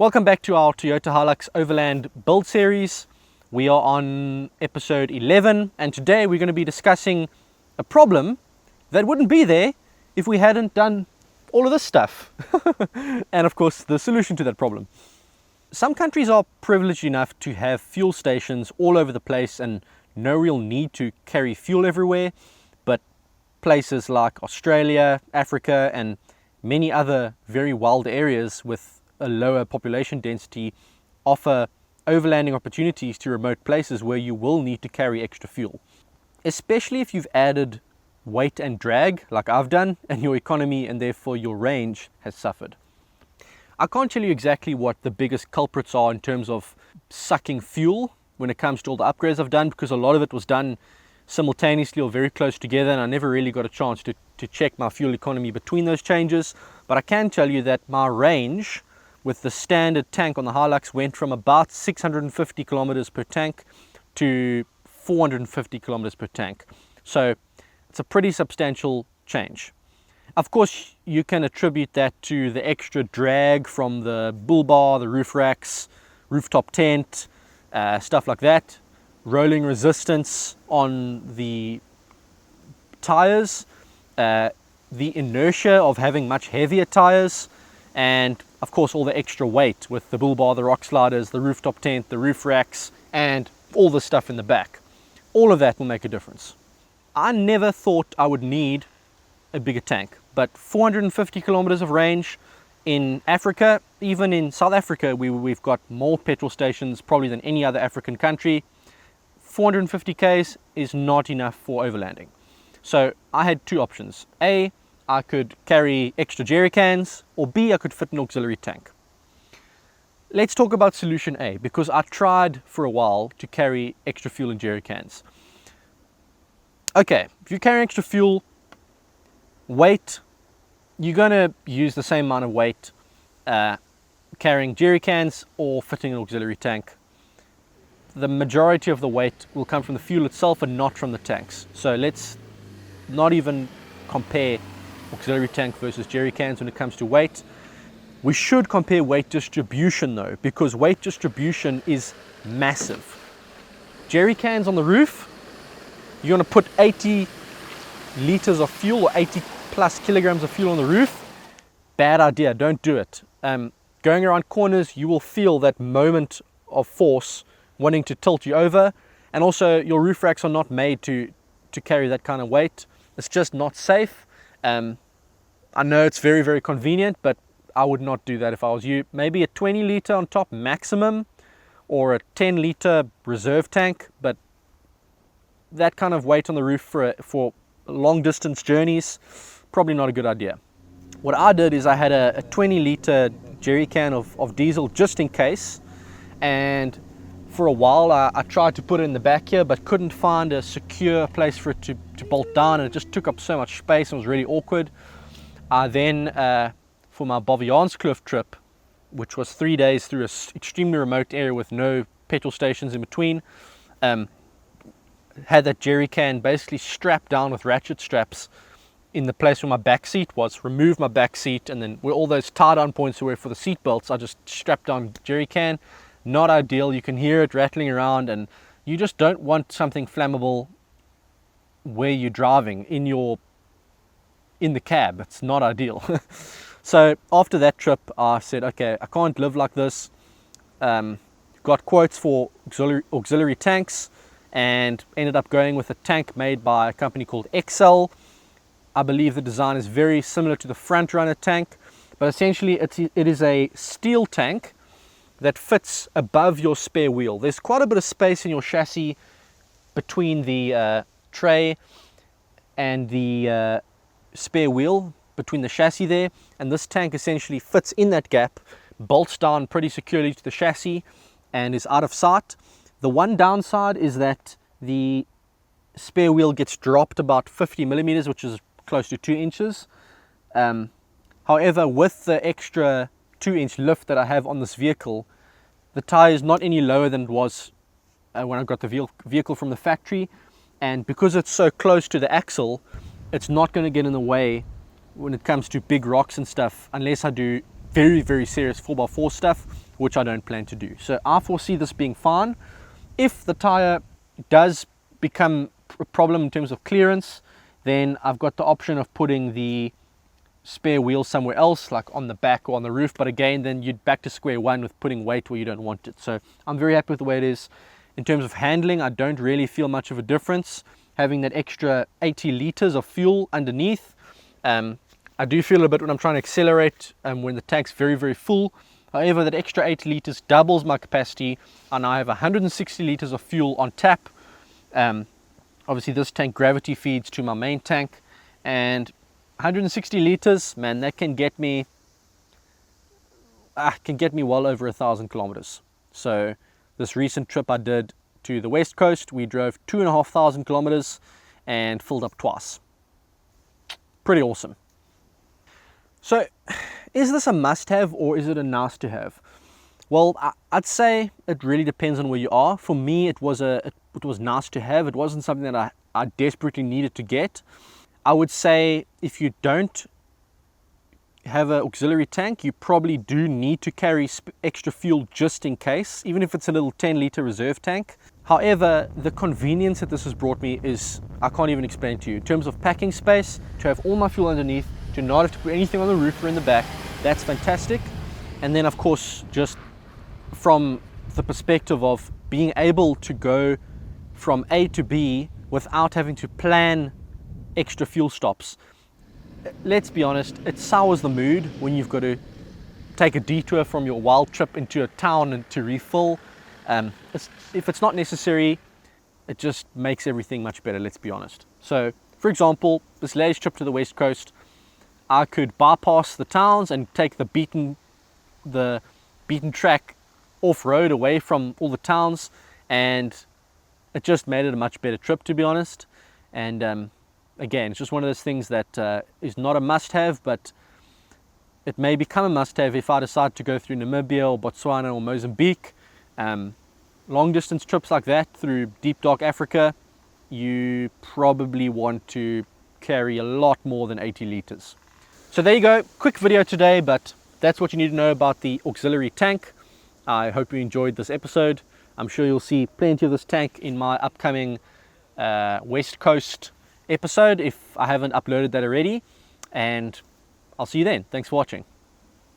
Welcome back to our Toyota Hilux Overland build series. We are on episode 11 and today we're going to be discussing a problem that wouldn't be there if we hadn't done all of this stuff. And of course the solution to that problem. Some countries are privileged enough to have fuel stations all over the place and no real need to carry fuel everywhere, but places like Australia, Africa and many other very wild areas with a lower population density offer overlanding opportunities to remote places where you will need to carry extra fuel. Especially if you've added weight and drag like I've done and your economy and therefore your range has suffered. I can't tell you exactly what the biggest culprits are in terms of sucking fuel when it comes to all the upgrades I've done, because a lot of it was done simultaneously or very close together and I never really got a chance to check my fuel economy between those changes. But I can tell you that my range with the standard tank on the Hilux went from about 650 kilometers per tank to 450 kilometers per tank. So it's a pretty substantial change. Of course, you can attribute that to the extra drag from the bull bar, the roof racks, rooftop tent, stuff like that, rolling resistance on the tires, the inertia of having much heavier tires, and of course all the extra weight with the bull bar, the rock sliders, the rooftop tent, the roof racks, and all the stuff in the back. All of that will make a difference. I never thought I would need a bigger tank, but 450 kilometers of range in Africa, even in South Africa, we've got more petrol stations probably than any other African country. 450 k's is not enough for overlanding. So I had two options. A, I could carry extra jerry cans, or B, I could fit an auxiliary tank. Let's talk about solution A, because I tried for a while to carry extra fuel in jerry cans. Okay, if you carry extra fuel, weight, you're going to use the same amount of weight carrying jerry cans or fitting an auxiliary tank. The majority of the weight will come from the fuel itself and not from the tanks. So let's not even compare auxiliary tank versus jerry cans when it comes to weight. We should compare weight distribution though, because weight distribution is massive. Jerry cans on the roof, you're going to put 80 liters of fuel or 80 plus kilograms of fuel on the roof. Bad idea, don't do it. Going around corners, you will feel that moment of force wanting to tilt you over, and also your roof racks are not made to carry that kind of weight. It's just not safe. I know it's very, very convenient, but I would not do that if I was you. Maybe a 20 liter on top maximum, or a 10 liter reserve tank, but that kind of weight on the roof for long distance journeys, probably not a good idea. What I did is I had a 20 liter jerry can of diesel just in case, and for a while I tried to put it in the back here but couldn't find a secure place for it to bolt down, and it just took up so much space and was really awkward. I then, for my Bovianskloof trip, which was 3 days through an extremely remote area with no petrol stations in between, had that jerry can basically strapped down with ratchet straps in the place where my back seat was. Removed my back seat, and then where all those tie down points were for the seat belts, I just strapped down jerry can. Not ideal. You can hear it rattling around, and you just don't want something flammable where you're driving in the cab. It's not ideal. So after that trip I said, okay, I can't live like this. Got quotes for auxiliary tanks and ended up going with a tank made by a company called Excel. I believe the design is very similar to the front runner tank, but essentially it is a steel tank that fits above your spare wheel. There's quite a bit of space in your chassis between the tray and the spare wheel, between the chassis there, and this tank essentially fits in that gap, bolts down pretty securely to the chassis and is out of sight. The one downside is that the spare wheel gets dropped about 50 millimeters, which is close to 2 inches. However, with the extra 2-inch lift that I have on this vehicle, the tire is not any lower than it was when I got the vehicle from the factory, and because it's so close to the axle, it's not going to get in the way when it comes to big rocks and stuff, unless I do very, very serious 4x4 stuff, which I don't plan to do. So I foresee this being fine. If the tire does become a problem in terms of clearance, then I've got the option of putting the spare wheel somewhere else, like on the back or on the roof, but again, then you'd back to square one with putting weight where you don't want it. So I'm very happy with the way it is. In terms of handling, I don't really feel much of a difference having that extra 80 liters of fuel underneath. I do feel a bit when I'm trying to accelerate when the tank's very, very full. However, that extra 80 liters doubles my capacity, and I have 160 liters of fuel on tap. Obviously this tank gravity feeds to my main tank, and 160 liters, man, that can get me well over 1,000 kilometers. So this recent trip I did to the west coast, we drove 2,500 kilometers and filled up twice. Pretty awesome. So is this a must-have or is it a nice-to-have? Well, I'd say it really depends on where you are. For me, it was nice to have. It wasn't something that I desperately needed to get. I would say if you don't have an auxiliary tank, you probably do need to carry extra fuel just in case, even if it's a little 10-liter reserve tank. However, the convenience that this has brought me is, I can't even explain to you. In terms of packing space, to have all my fuel underneath, to not have to put anything on the roof or in the back, that's fantastic. And then of course, just from the perspective of being able to go from A to B without having to plan extra fuel stops. Let's be honest, it sours the mood when you've got to take a detour from your wild trip into a town and to refill. If it's not necessary, it just makes everything much better, let's be honest. So, for example, this latest trip to the west coast, I could bypass the towns and take the beaten track off-road away from all the towns, and it just made it a much better trip, to be honest. And again, it's just one of those things that is not a must-have, but it may become a must-have if I decide to go through Namibia or Botswana or Mozambique. Long distance trips like that through deep dark Africa, you probably want to carry a lot more than 80 liters. So there you go, quick video today, but that's what you need to know about the auxiliary tank. I hope you enjoyed this episode. I'm sure you'll see plenty of this tank in my upcoming West Coast episode if I haven't uploaded that already. And I'll see you then. Thanks for watching.